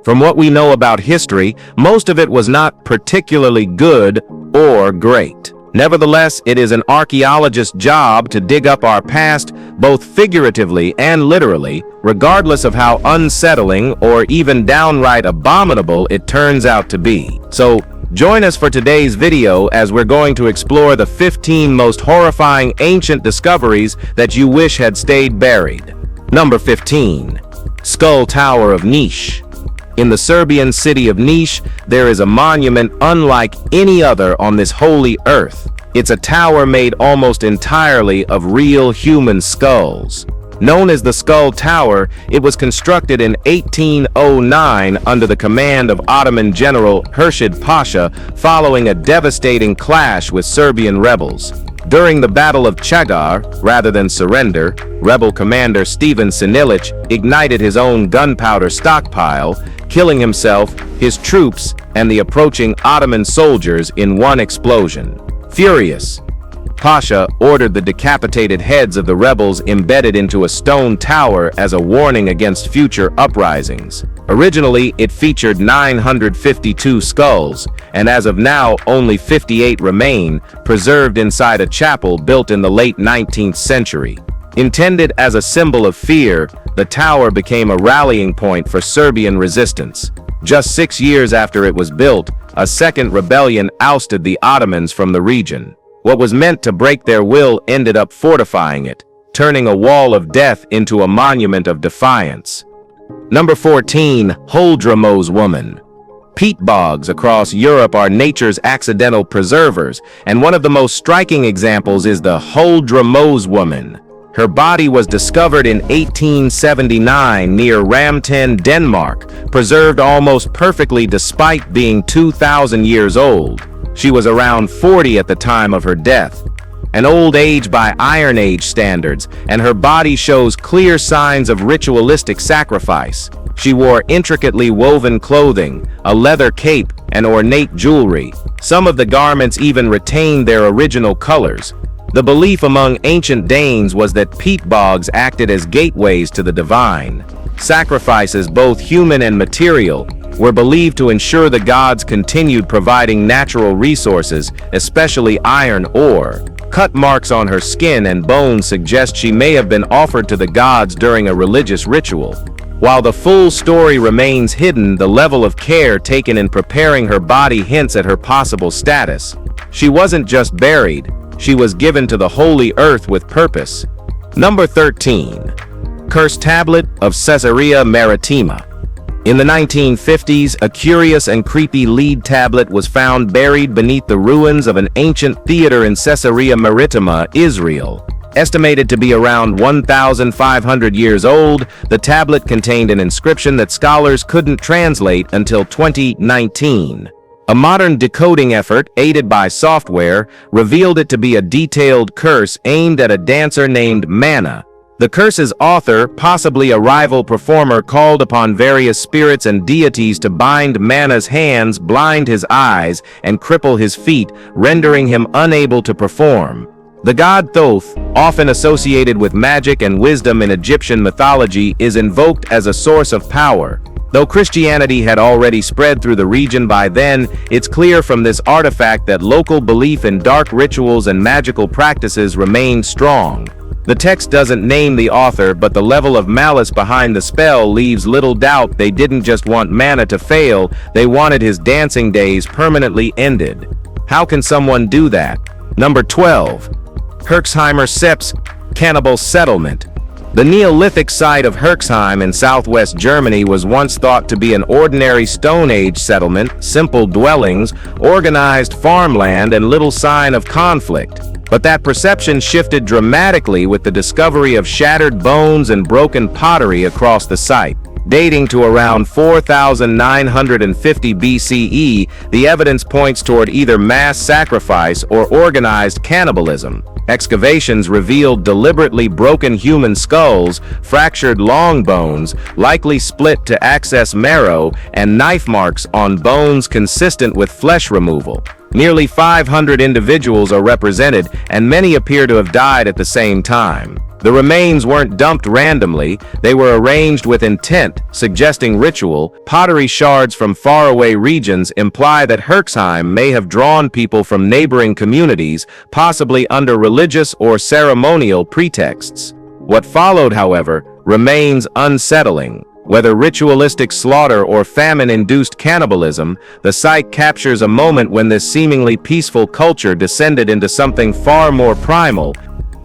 From what we know about history, most of it was not particularly good or great. Nevertheless, it is an archaeologist's job to dig up our past, both figuratively and literally, regardless of how unsettling or even downright abominable it turns out to be. So, join us for today's video as we're going to explore the 15 most horrifying ancient discoveries that you wish had stayed buried. Number 15. Skull Tower of Niš. In the Serbian city of Niš, there is a monument unlike any other on this holy earth. It's a tower made almost entirely of real human skulls. Known as the Skull Tower, it was constructed in 1809 under the command of Ottoman General Hurşid Pasha following a devastating clash with Serbian rebels. During the Battle of Chagar, rather than surrender, rebel commander Stephen Sinilić ignited his own gunpowder stockpile, killing himself, his troops, and the approaching Ottoman soldiers in one explosion. Furious, Pasha ordered the decapitated heads of the rebels embedded into a stone tower as a warning against future uprisings. Originally, it featured 952 skulls, and as of now, only 58 remain, preserved inside a chapel built in the late 19th century. Intended as a symbol of fear, the tower became a rallying point for Serbian resistance. Just 6 years after it was built, a second rebellion ousted the Ottomans from the region. What was meant to break their will ended up fortifying it, turning a wall of death into a monument of defiance. Number 14. Holdromose Woman. Peat bogs across Europe are nature's accidental preservers, and one of the most striking examples is the Holdromose Woman. Her body was discovered in 1879 near Ramten, Denmark, preserved almost perfectly despite being 2,000 years old. She was around 40 at the time of her death, an old age by Iron Age standards, and her body shows clear signs of ritualistic sacrifice. She wore intricately woven clothing, a leather cape, and ornate jewelry. Some of the garments even retained their original colors. The belief among ancient Danes was that peat bogs acted as gateways to the divine. Sacrifices, both human and material, were believed to ensure the gods continued providing natural resources, especially iron ore. Cut marks on her skin and bones suggest she may have been offered to the gods during a religious ritual. While the full story remains hidden, the level of care taken in preparing her body hints at her possible status. She wasn't just buried, she was given to the holy earth with purpose. Number 13. Cursed Tablet of Caesarea Maritima. In the 1950s, a curious and creepy lead tablet was found buried beneath the ruins of an ancient theater in Caesarea Maritima, Israel. Estimated to be around 1,500 years old, the tablet contained an inscription that scholars couldn't translate until 2019. A modern decoding effort, aided by software, revealed it to be a detailed curse aimed at a dancer named Manna. The curse's author, possibly a rival performer, called upon various spirits and deities to bind Manna's hands, blind his eyes, and cripple his feet, rendering him unable to perform. The god Thoth, often associated with magic and wisdom in Egyptian mythology, is invoked as a source of power. Though Christianity had already spread through the region by then, it's clear from this artifact that local belief in dark rituals and magical practices remained strong. The text doesn't name the author, but the level of malice behind the spell leaves little doubt they didn't just want Manna to fail, they wanted his dancing days permanently ended. How can someone do that? Number 12. Herxheimer Seps Cannibal Settlement. The Neolithic site of Herxheim in southwest Germany was once thought to be an ordinary Stone Age settlement, simple dwellings, organized farmland, and little sign of conflict. But that perception shifted dramatically with the discovery of shattered bones and broken pottery across the site. Dating to around 4,950 BCE, the evidence points toward either mass sacrifice or organized cannibalism. Excavations revealed deliberately broken human skulls, fractured long bones, likely split to access marrow, and knife marks on bones consistent with flesh removal. Nearly 500 individuals are represented, and many appear to have died at the same time. The remains weren't dumped randomly, they were arranged with intent, suggesting ritual. Pottery shards from faraway regions imply that Herxheim may have drawn people from neighboring communities, possibly under religious or ceremonial pretexts. What followed, however, remains unsettling. Whether ritualistic slaughter or famine-induced cannibalism, the site captures a moment when this seemingly peaceful culture descended into something far more primal.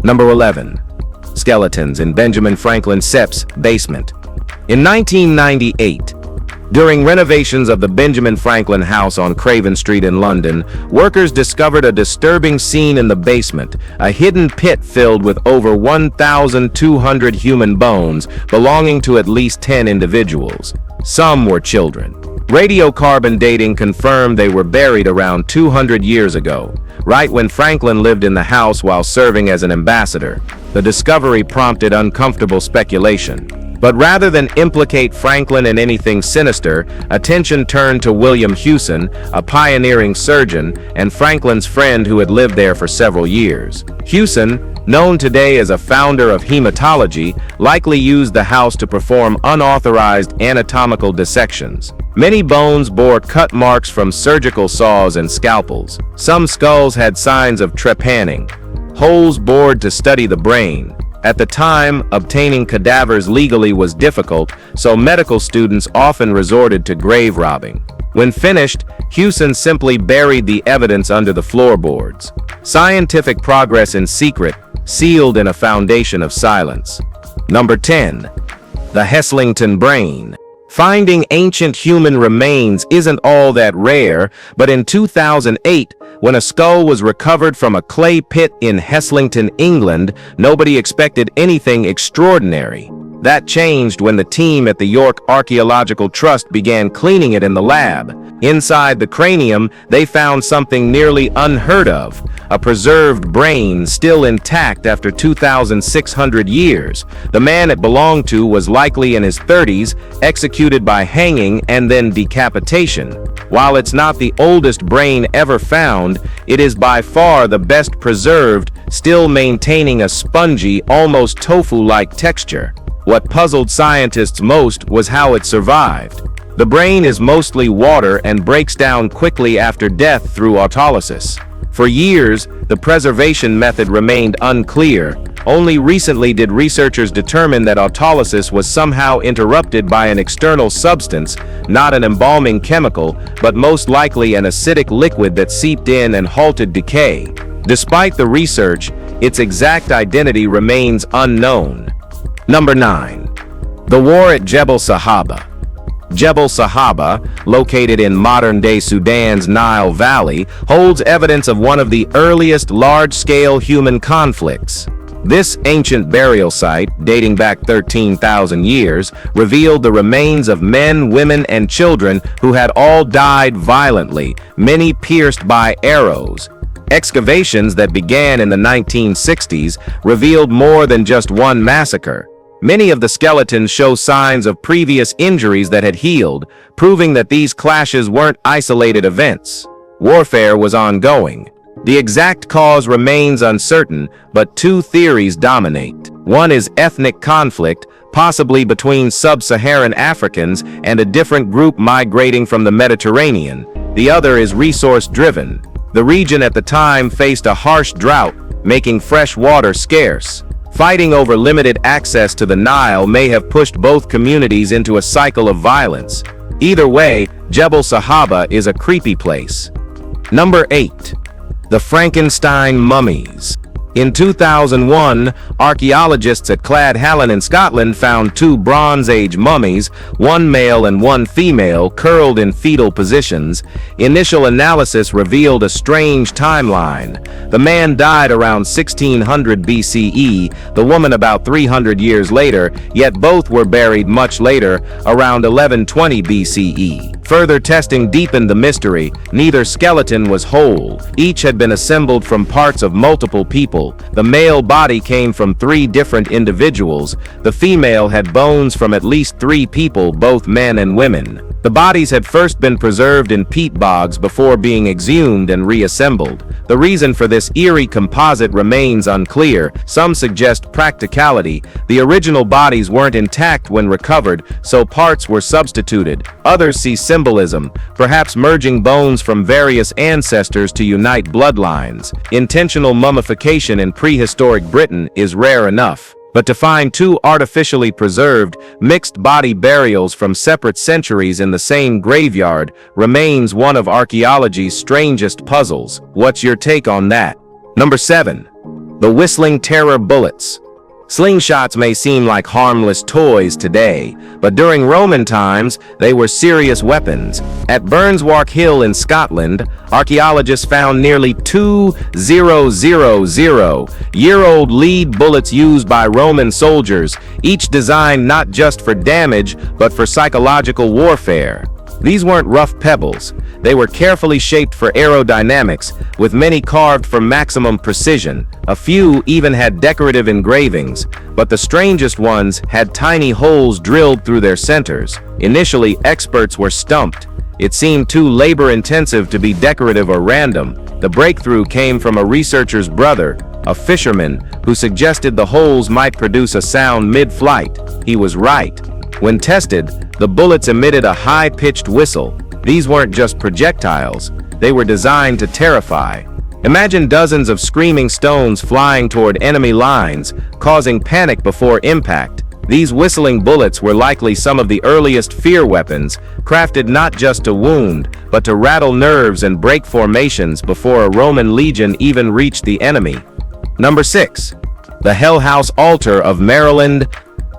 Number 11. Skeletons in Benjamin Franklin Sepp's basement. In 1998, during renovations of the Benjamin Franklin house on Craven Street in London, workers discovered a disturbing scene in the basement, a hidden pit filled with over 1,200 human bones belonging to at least 10 individuals. Some were children. Radiocarbon dating confirmed they were buried around 200 years ago, right when Franklin lived in the house while serving as an ambassador. The discovery prompted uncomfortable speculation. But rather than implicate Franklin in anything sinister, attention turned to William Hewson, a pioneering surgeon, and Franklin's friend who had lived there for several years. Hewson, known today as a founder of hematology, likely used the house to perform unauthorized anatomical dissections. Many bones bore cut marks from surgical saws and scalpels. Some skulls had signs of trepanning, holes bored to study the brain. At the time, obtaining cadavers legally was difficult, so medical students often resorted to grave robbing. When finished, Hewson simply buried the evidence under the floorboards. Scientific progress in secret, sealed in a foundation of silence. Number 10. The Heslington Brain. Finding ancient human remains isn't all that rare, but in 2008, when a skull was recovered from a clay pit in Heslington, England, nobody expected anything extraordinary. That changed when the team at the York Archaeological Trust began cleaning it in the lab. Inside the cranium, they found something nearly unheard of, a preserved brain still intact after 2,600 years. The man it belonged to was likely in his 30s, executed by hanging and then decapitation. While it's not the oldest brain ever found, it is by far the best preserved, still maintaining a spongy, almost tofu-like texture. What puzzled scientists most was how it survived. The brain is mostly water and breaks down quickly after death through autolysis. For years, the preservation method remained unclear. Only recently did researchers determine that autolysis was somehow interrupted by an external substance, not an embalming chemical, but most likely an acidic liquid that seeped in and halted decay. Despite the research, its exact identity remains unknown. Number 9. The War at Jebel Sahaba. Jebel Sahaba, located in modern-day Sudan's Nile Valley, holds evidence of one of the earliest large-scale human conflicts. This ancient burial site, dating back 13,000 years, revealed the remains of men, women, and children who had all died violently, many pierced by arrows. Excavations that began in the 1960s revealed more than just one massacre. Many of the skeletons show signs of previous injuries that had healed, proving that these clashes weren't isolated events. Warfare was ongoing. The exact cause remains uncertain, but two theories dominate. One is ethnic conflict, possibly between sub-Saharan Africans and a different group migrating from the Mediterranean. The other is resource-driven. The region at the time faced a harsh drought, making fresh water scarce. Fighting over limited access to the Nile may have pushed both communities into a cycle of violence. Either way, Jebel Sahaba is a creepy place. Number 8. The Frankenstein Mummies. In 2001, archaeologists at Cladhallen in Scotland found two Bronze Age mummies, one male and one female, curled in fetal positions. Initial analysis revealed a strange timeline. The man died around 1600 BCE, the woman about 300 years later, yet both were buried much later, around 1120 BCE. Further testing deepened the mystery. Neither skeleton was whole. Each had been assembled from parts of multiple people. The male body came from 3 different individuals. The female had bones from at least 3 people, both men and women. The bodies had first been preserved in peat bogs before being exhumed and reassembled. The reason for this eerie composite remains unclear. Some suggest practicality. The original bodies weren't intact when recovered, so parts were substituted. Others see symbolism, perhaps merging bones from various ancestors to unite bloodlines. Intentional mummification in prehistoric Britain is rare enough. But to find two artificially preserved, mixed body burials from separate centuries in the same graveyard remains one of archaeology's strangest puzzles. What's your take on that? Number 7. The whistling terror bullets. Slingshots may seem like harmless toys today, but during Roman times, they were serious weapons. At Burnswark Hill in Scotland, archaeologists found nearly 2,000-year-old lead bullets used by Roman soldiers, each designed not just for damage, but for psychological warfare. These weren't rough pebbles. They were carefully shaped for aerodynamics, with many carved for maximum precision. A few even had decorative engravings, but the strangest ones had tiny holes drilled through their centers. Initially, experts were stumped. It seemed too labor-intensive to be decorative or random. The breakthrough came from a researcher's brother, a fisherman, who suggested the holes might produce a sound mid-flight. He was right. When tested, the bullets emitted a high-pitched whistle. These weren't just projectiles, they were designed to terrify. Imagine dozens of screaming stones flying toward enemy lines, causing panic before impact. These whistling bullets were likely some of the earliest fear weapons, crafted not just to wound, but to rattle nerves and break formations before a Roman legion even reached the enemy. Number 6. The Hell House Altar of Maryland.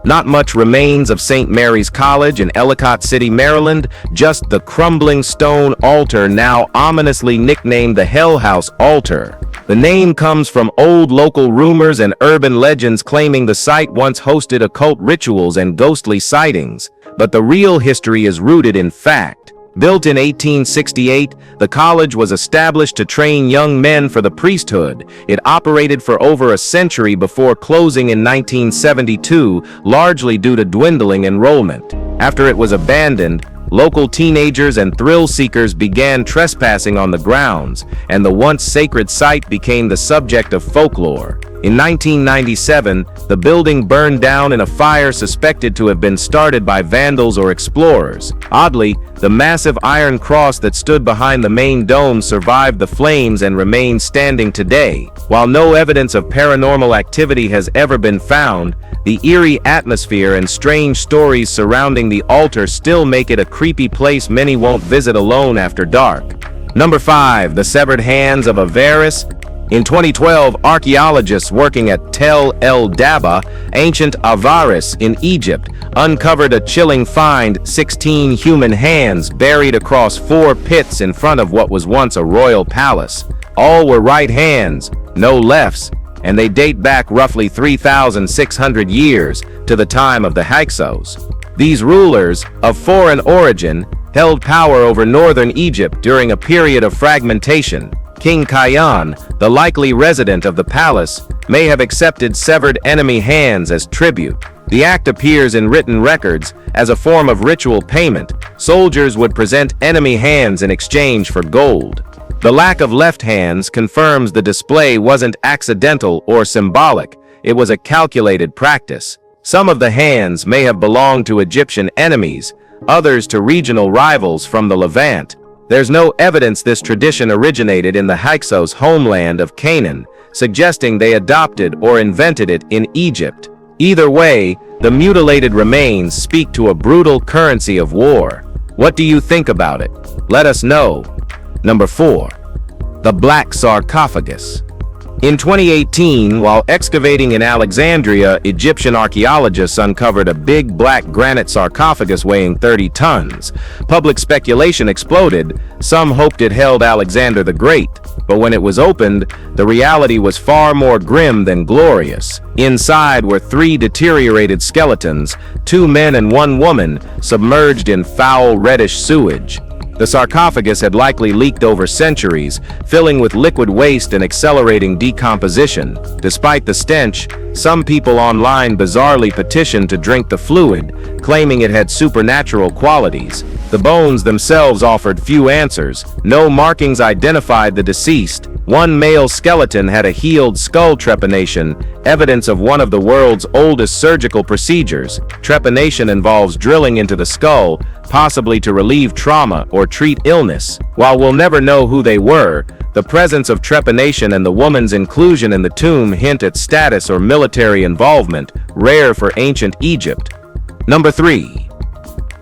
Not much remains of St. Mary's College in Ellicott City, Maryland, just the crumbling stone altar now ominously nicknamed the Hell House Altar. The name comes from old local rumors and urban legends claiming the site once hosted occult rituals and ghostly sightings. But the real history is rooted in fact. Built in 1868, the college was established to train young men for the priesthood. It operated for over a century before closing in 1972, largely due to dwindling enrollment. After it was abandoned, local teenagers and thrill seekers began trespassing on the grounds, and the once sacred site became the subject of folklore. In 1997, the building burned down in a fire suspected to have been started by vandals or explorers. Oddly, the massive iron cross that stood behind the main dome survived the flames and remains standing today. While no evidence of paranormal activity has ever been found, the eerie atmosphere and strange stories surrounding the altar still make it a creepy place many won't visit alone after dark. Number 5. The Severed Hands of Avaris. In 2012, archaeologists working at Tel El Daba, ancient Avaris in Egypt, uncovered a chilling find: 16 human hands buried across 4 pits in front of what was once a royal palace. All were right hands, no lefts, and they date back roughly 3,600 years to the time of the Hyksos. These rulers, of foreign origin, held power over northern Egypt during a period of fragmentation. King Khayan, the likely resident of the palace, may have accepted severed enemy hands as tribute. The act appears in written records as a form of ritual payment. Soldiers would present enemy hands in exchange for gold. The lack of left hands confirms the display wasn't accidental or symbolic. It was a calculated practice. Some of the hands may have belonged to Egyptian enemies, others to regional rivals from the Levant. There's no evidence this tradition originated in the Hyksos homeland of Canaan, suggesting they adopted or invented it in Egypt. Either way, the mutilated remains speak to a brutal currency of war. What do you think about it? Let us know. Number 4. The Black Sarcophagus. In 2018, while excavating in Alexandria, Egyptian archaeologists uncovered a big black granite sarcophagus weighing 30 tons. Public speculation exploded. Some hoped it held Alexander the Great, but when it was opened, the reality was far more grim than glorious. Inside were 3 deteriorated skeletons, 2 men and 1 woman, submerged in foul reddish sewage. The sarcophagus had likely leaked over centuries, filling with liquid waste and accelerating decomposition. Despite the stench, Some people online bizarrely petitioned to drink the fluid, claiming it had supernatural qualities. The bones themselves offered few answers. No markings identified the deceased. One male skeleton had a healed skull trepanation, evidence of one of the world's oldest surgical procedures. Trepanation involves drilling into the skull, possibly to relieve trauma or treat illness. While we'll never know who they were, the presence of trepanation and the woman's inclusion in the tomb hint at status or military involvement, rare for ancient Egypt. Number 3.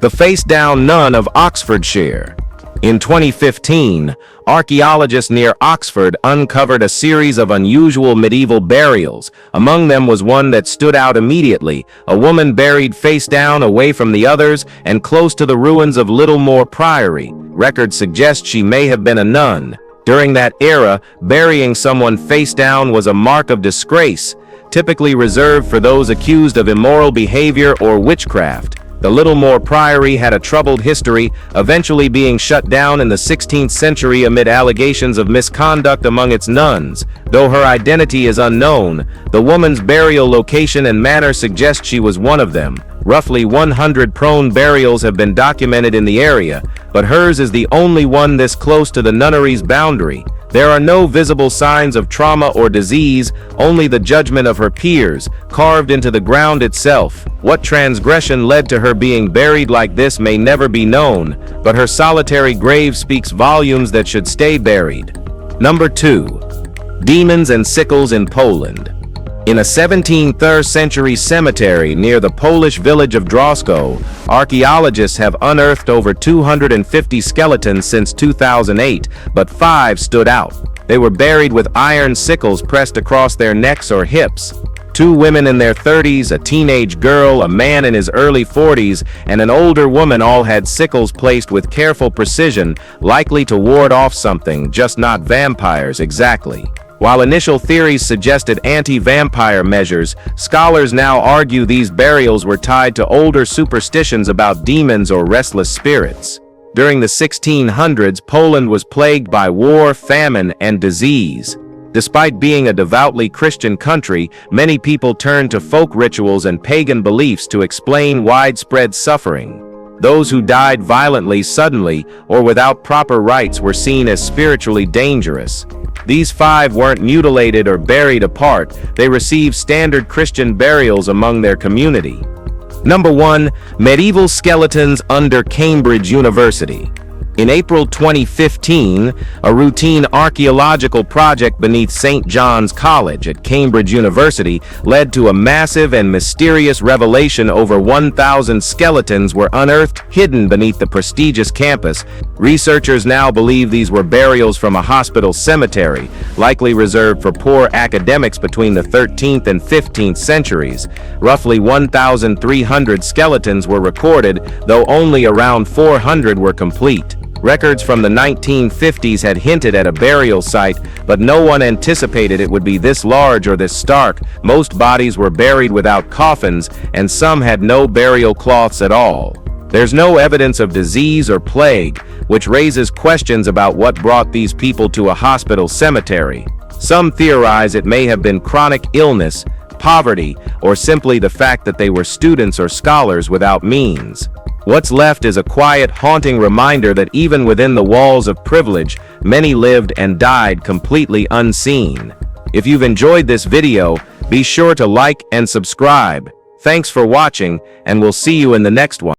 The face-down nun of Oxfordshire. In 2015, archaeologists near Oxford uncovered a series of unusual medieval burials. Among them was one that stood out immediately, a woman buried face down away from the others and close to the ruins of Littlemore Priory. Records suggest she may have been a nun. During that era, burying someone face down was a mark of disgrace, typically reserved for those accused of immoral behavior or witchcraft. The Littlemore Priory had a troubled history, eventually being shut down in the 16th century amid allegations of misconduct among its nuns. Though her identity is unknown, the woman's burial location and manner suggest she was one of them. Roughly 100 prone burials have been documented in the area, but hers is the only one this close to the nunnery's boundary. There are no visible signs of trauma or disease, only the judgment of her peers, carved into the ground itself. What transgression led to her being buried like this may never be known, but her solitary grave speaks volumes that should stay buried. Number 2. Demons and sickles in Poland. In a 17th century cemetery near the Polish village of Drosko, archaeologists have unearthed over 250 skeletons since 2008, but 5 stood out. They were buried with iron sickles pressed across their necks or hips. 2 women in their 30s, a teenage girl, a man in his early 40s, and an older woman all had sickles placed with careful precision, likely to ward off something, just not vampires exactly. While initial theories suggested anti-vampire measures, scholars now argue these burials were tied to older superstitions about demons or restless spirits. During the 1600s, Poland was plagued by war, famine, and disease. Despite being a devoutly Christian country, many people turned to folk rituals and pagan beliefs to explain widespread suffering. Those who died violently, suddenly, or without proper rites were seen as spiritually dangerous. These 5 weren't mutilated or buried apart, they received standard Christian burials among their community. Number 1. Medieval skeletons under Cambridge University. In April 2015, a routine archaeological project beneath St. John's College at Cambridge University led to a massive and mysterious revelation. Over 1,000 skeletons were unearthed, hidden beneath the prestigious campus. Researchers now believe these were burials from a hospital cemetery, likely reserved for poor academics between the 13th and 15th centuries. Roughly 1,300 skeletons were recorded, though only around 400 were complete. Records from the 1950s had hinted at a burial site, but no one anticipated it would be this large or this stark. Most bodies were buried without coffins, and some had no burial cloths at all. There's no evidence of disease or plague, which raises questions about what brought these people to a hospital cemetery. Some theorize it may have been chronic illness, poverty, or simply the fact that they were students or scholars without means. What's left is a quiet, haunting reminder that even within the walls of privilege, many lived and died completely unseen. If you've enjoyed this video, be sure to like and subscribe. Thanks for watching, and we'll see you in the next one.